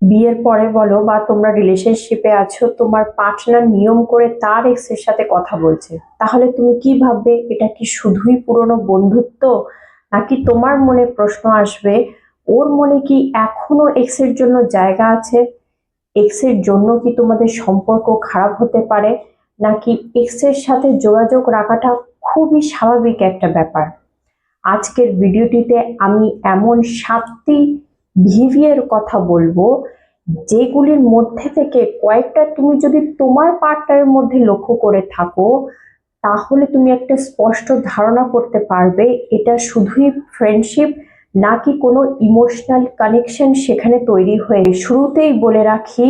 বিয়ের পরে বলো বা তোমরা রিলেশনশিপে আছো, তোমার পার্টনার নিয়ম করে তার এক্স এর সাথে কথা বলছে, তাহলে তুমি কি ভাববে? এটা কি শুধুই পুরনো বন্ধুত্ব, নাকি তোমার মনে প্রশ্ন আসবে ওর মনে কি এখনো এক্স এর জন্য জায়গা আছে? এক্স এর জন্য কি তোমাদের সম্পর্ক খারাপ হতে পারে, নাকি এক্স এর সাথে যোগাযোগ রাখাটা খুবই স্বাভাবিক একটা ব্যাপার? আজকের ভিডিওটিতে আমি এমন 7টি বিহেভিয়ার কথা বলবো, যেগুলির মধ্যে থেকে কয়েকটা তুমি যদি তোমার পার্টনারের মধ্যে লক্ষ্য করে থাকো, তাহলে তুমি একটা স্পষ্ট ধারণা করতে পারবে এটা শুধুই ফ্রেন্ডশিপ নাকি কোনো ইমোশনাল কানেকশন সেখানে তৈরি হয়ে। শুরুতেই বলে রাখি,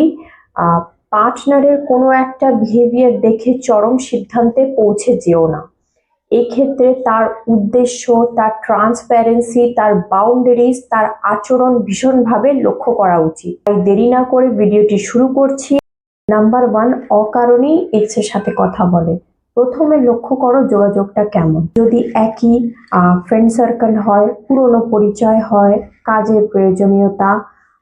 পার্টনারের কোনো একটা বিহেভিয়ার দেখে চরম সিদ্ধান্তে পৌঁছে যেও না। এই ক্ষেত্রে তার উদ্দেশ্য, তার ট্রান্সপারেন্সি, তার বাউন্ডারিজ, তার আচরণ ভীষণভাবে লক্ষ্য করা উচিত। তাই দেরি না করে ভিডিওটি শুরু করছি। নাম্বার 1, অকারণেই এক্স এর সাথে কথা বলে। প্রথমে লক্ষ্য করো যোগাযোগটা কেমন। যদি একই ফ্রেন্ড সার্কেল হয়, পুরনো পরিচয় হয়, কাজের প্রয়োজনীয়তা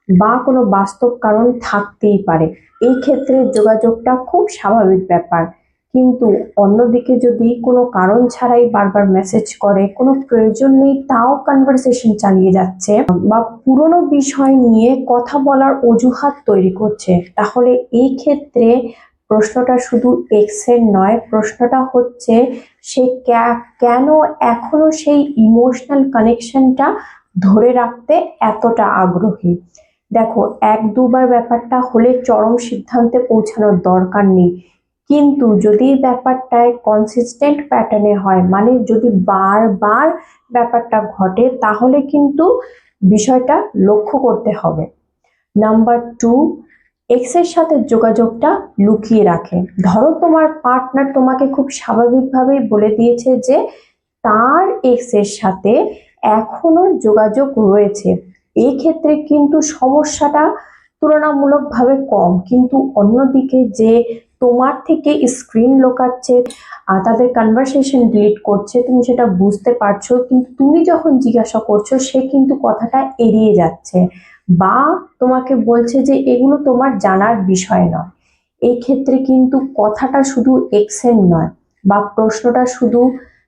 বা কোনো বাস্তব কারণ থাকতেই পারে, এই ক্ষেত্রে যোগাযোগটা খুব স্বাভাবিক ব্যাপার। কিন্তু অন্যদিকে যদি কোনো কারণ ছাড়াই বারবার মেসেজ করে, কোনো প্রয়োজন নেই তাও কনভারসেশন চালিয়ে যাচ্ছে, বা পুরনো বিষয় নিয়ে কথা বলার অজুহাত তৈরি করছে, তাহলে এই ক্ষেত্রে প্রশ্নটা শুধু এক্স এর নয়, প্রশ্নটা হচ্ছে সে কেন এখনো সেই ইমোশনাল কানেকশনটা ধরে রাখতে এতটা আগ্রহী। দেখো, এক দুবার ব্যাপারটা হলে চরম সিদ্ধান্তে পৌঁছানোর দরকার নেই, কিন্তু যদি ব্যাপারটায় কনসিস্টেন্ট প্যাটার্নে হয়, মানে যদি বারবার ব্যাপারটা ঘটে, তাহলে কিন্তু বিষয়টা লক্ষ্য করতে হবে। নাম্বার 2, এক্স এর সাথে যোগাযোগটা লুকিয়ে রাখে। ধরো তোমার পার্টনার তোমাকে খুব স্বাভাবিকভাবেই বলে দিয়েছে যে তার এক্স এর সাথে এখনো যোগাযোগ রয়েছে, এই ক্ষেত্রে কিন্তু সমস্যাটা তুলনামূলকভাবে কম। কিন্তু অন্যদিকে যে তোমার থেকে স্ক্রিন লোকাচ্ছে, তাদের কনভারসেশন ডিলিট করছে, তুমি সেটা বুঝতে পারছো, কিন্তু তুমি যখন জিজ্ঞাসা করছো সে কিন্তু কথাটা এড়িয়ে যাচ্ছে, বা তোমাকে বলছে যে এগুলো তোমার জানার বিষয় নয়। এই ক্ষেত্রে কিন্তু কথাটা শুধু এক্স এর নয়, বা প্রশ্নটা শুধু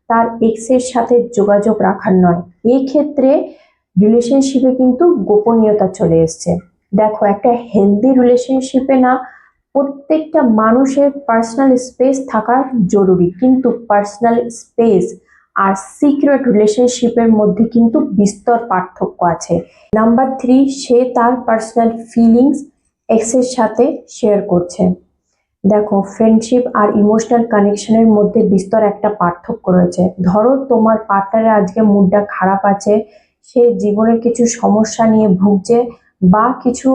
তার এক্স এর সাথে যোগাযোগ রাখার নয়, এই ক্ষেত্রে রিলেশনশিপে কিন্তু গোপনীয়তা চলে এসছে। দেখো, একটা হেলদি রিলেশনশিপে না প্রত্যেকটা মানুষের পার্সোনাল স্পেস থাকা জরুরি, কিন্তু পার্সোনাল স্পেস আর সিক্রেট রিলেশনশিপের মধ্যে কিন্তু বিস্তর পার্থক্য আছে। নাম্বার 3, সে তার পার্সোনাল ফিলিংস এক্স এর সাথে শেয়ার করছে। দেখো, ফ্রেন্ডশিপ আর ইমোশনাল কানেকশনের মধ্যে বিস্তর একটা পার্থক্য রয়েছে। ধরো তোমার পার্টনারের আজকে মুডটা খারাপ আছে, সে জীবনের কিছু সমস্যা নিয়ে ভুগছে, বা কিছু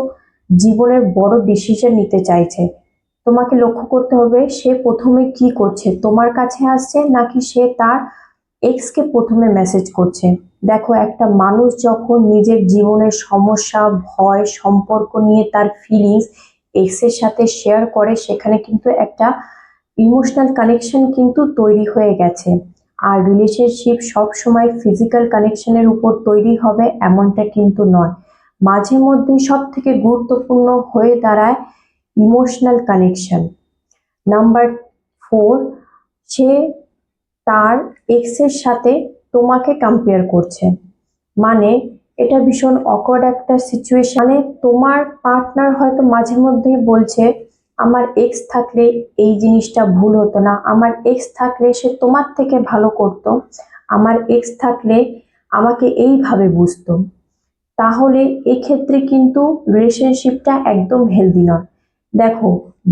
জীবনের বড় ডিসিশন নিতে চাইছে। তোমাকে লক্ষ্য করতে হবে সে প্রথমে কি করছে, তোমার কাছে আসছে নাকি সে তার এক্স কে প্রথমে মেসেজ করছে। দেখো, একটা মানুষ যখন নিজের জীবনের সমস্যা, ভয়, সম্পর্ক নিয়ে তার ফিলিংস এক্স এর সাথে শেয়ার করে, সেখানে কিন্তু একটা ইমোশনাল কানেকশন কিন্তু তৈরি হয়ে গেছে। আর রিলেশনশিপ সব সময় ফিজিক্যাল কানেকশনের উপর তৈরি হবে এমনটা কিন্তু নয়। মাঝে মধ্যে সব থেকে গুরুত্বপূর্ণ হয়ে দাঁড়ায় ইমোশনাল কানেকশন। নাম্বার 4, সে তার এক্স এর সাথে তোমাকে কম্পেয়ার করছে। মানে এটা ভীষণ অকওয়ার্ড একটা সিচুয়েশন। মানে তোমার পার্টনার হয়তো মাঝে মধ্যেই বলছে আমার এক্স থাকলে এই জিনিসটা ভুল হতো না, আমার এক্স থাকলে সে তোমার থেকে ভালো করতো, আমার এক্স থাকলে আমাকে এইভাবে বুঝতো। তাহলে এক্ষেত্রে কিন্তু রিলেশনশিপটা একদম হেলদি নয়। দেখো,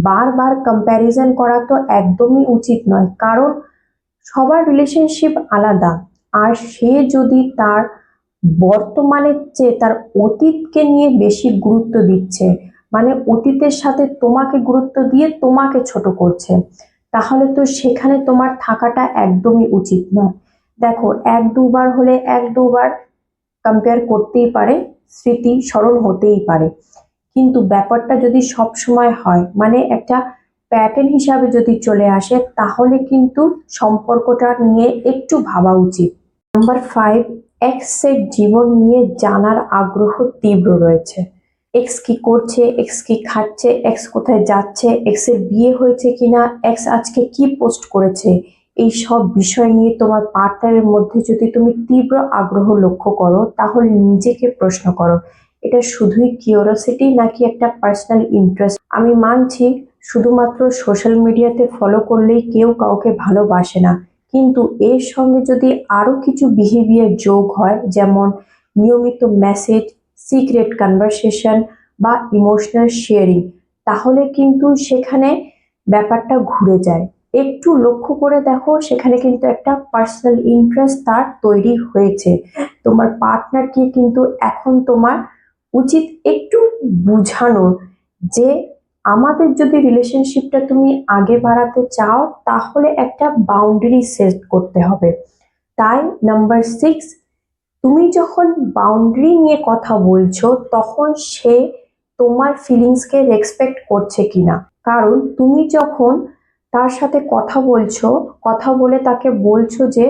বারবার কম্প্যারিজন করা তো একদমই উচিত নয়, কারণ সবার রিলেশনশিপ আলাদা। আর সে যদি তার বর্তমানের চেয়ে তার অতীতকে নিয়ে বেশি গুরুত্ব দিচ্ছে, মানে অতীতের সাথে তোমাকে গুরুত্ব দিয়ে তোমাকে ছোট করছে, তাহলে তো সেখানে তোমার থাকাটা একদমই উচিত নয়। দেখো, এক দুবার হলে এক দুবার কম্পেয়ার করতেই পারে, স্মৃতি স্মরণ হতেই পারে, কিন্তু ব্যাপারটা যদি সব সময় হয়, মানে একটা প্যাটার্ন হিসাবে যদি চলে আসে, তাহলে কিন্তু সম্পর্কটা নিয়ে একটু ভাবা উচিত। নাম্বার 5, এক্সের জীবন নিয়ে জানার আগ্রহ তীব্র রয়েছে। এক্স কি করছে, এক্স কি খাচ্ছে, এক্স কোথায় যাচ্ছে, এক্স এর বিয়ে হয়েছে কিনা, এক্স আজকে কি পোস্ট করেছে, এই সব বিষয় নিয়ে তোমার পার্টনারের মধ্যে যদি তুমি তীব্র আগ্রহ লক্ষ্য করো, তাহলে নিজেকে প্রশ্ন করো, এটা শুধুই কিউরিওসিটি নাকি একটা পার্সোনাল ইন্টারেস্ট। আমি মানছি শুধুমাত্র সোশ্যাল মিডিয়াতে ফলো করলেই কেউ কাউকে ভালোবাসে না, কিন্তু এর সঙ্গে যদি আরো কিছু বিহেভিয়ার যোগ হয়, যেমন নিয়মিত মেসেজ, সিক্রেট কনভারসেশন বা ইমোশনাল শেয়ারিং, তাহলে কিন্তু সেখানে ব্যাপারটা ঘুরে যায়। একটু লক্ষ্য করে দেখো, সেখানে কিন্তু একটা পার্সোনাল ইন্টারেস্ট তার তৈরি হয়েছে। তোমার পার্টনারকে কিন্তু এখন তোমার উচিত একটু বুঝানোর যে আমাদের যদি রিলেশনশিপটা তুমি আগে বাড়াতে চাও, তাহলে একটা বাউন্ডারি সেট করতে হবে। তাই নাম্বার 6, তুমি যখন বাউন্ডারি নিয়ে কথা বলছো, তখন সে তোমার ফিলিংসকে রেসপেক্ট করছে কিনা। কারণ তুমি যখন তার সাথে কথা বলছো, কথা বলে তাকে বলছো যে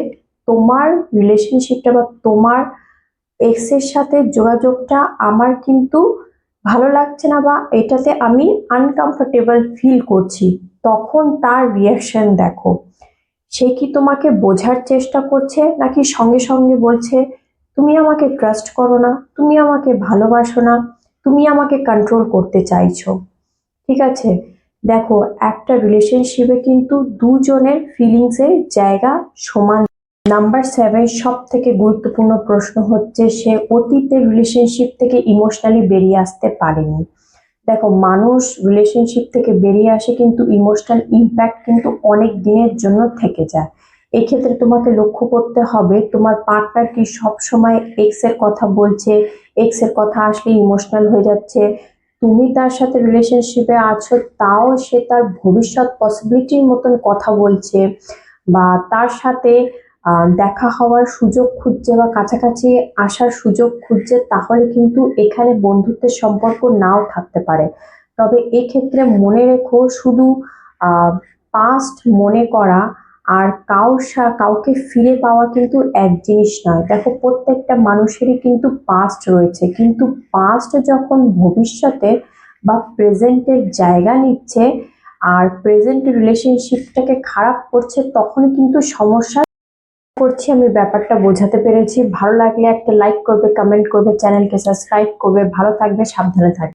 তোমার রিলেশনশিপটা বা তোমার এক্স এর সাথে যোগাযোগটা আমার কিন্তু ভালো লাগছে না, বা এটাতে আমি আনকমফোর্টেবল ফিল করছি, তখন তার রিয়াকশন দেখো। সে কি তোমাকে বোঝার চেষ্টা করছে, নাকি সঙ্গে সঙ্গে বলছে তুমি আমাকে ট্রাস্ট করো না, তুমি আমাকে ভালোবাসো না, তুমি আমাকে কন্ট্রোল করতে চাইছো। ঠিক আছে, দেখো একটা রিলেশনশিপে কিন্তু দুজনের ফিলিংসের জায়গা সমান। নাম্বার 7, সব থেকে গুরুত্বপূর্ণ প্রশ্ন হচ্ছে, সে অতীতের রিলেশনশিপ থেকে ইমোশনালি বেরিয়ে আসতে পারেনি। দেখো, মানুষ রিলেশনশিপ থেকে বেরিয়ে আসে, কিন্তু ইমোশনাল ইম্প্যাক্ট কিন্তু অনেক দিনের জন্য থেকে যায়। এই ক্ষেত্রে তোমাকে লক্ষ্য করতে হবে তোমার পার্টনার কি সব সময় এক্স এর কথা বলছে, এক্স এর কথা আসলে ইমোশনাল হয়ে যাচ্ছে, তুমি তার সাথে রিলেশনশিপে আছো তাও সে তার ভবিষ্যৎ পসিবিলিটির মতন কথা বলছে, বা তার সাথে দেখা হওয়ার সুযোগ খুঁজছে বা কাছাকাছি আসার সুযোগ খুঁজছে, তাহলে কিন্তু এখানে বন্ধুত্বের সম্পর্ক নাও থাকতে পারে। তবে এক্ষেত্রে মনে রেখো, শুধু পাস্ট মনে করা আর কাউকে ফিরে পাওয়া কিন্তু এক জিনিস নয়। দেখো, প্রত্যেকটা মানুষেরই কিন্তু পাস্ট রয়েছে, কিন্তু পাস্ট যখন ভবিষ্যতে বা প্রেজেন্টের জায়গা নিচ্ছে আর প্রেজেন্ট রিলেশনশিপটাকে খারাপ করছে, তখনই কিন্তু সমস্যা করছি। আমি ব্যাপারটা বোঝাতে পেরেছি। ভালো লাগলে একটা লাইক করবে, কমেন্ট করবে, চ্যানেলকে সাবস্ক্রাইব করবে। ভালো থাকবে, সাবধানে থাকবে।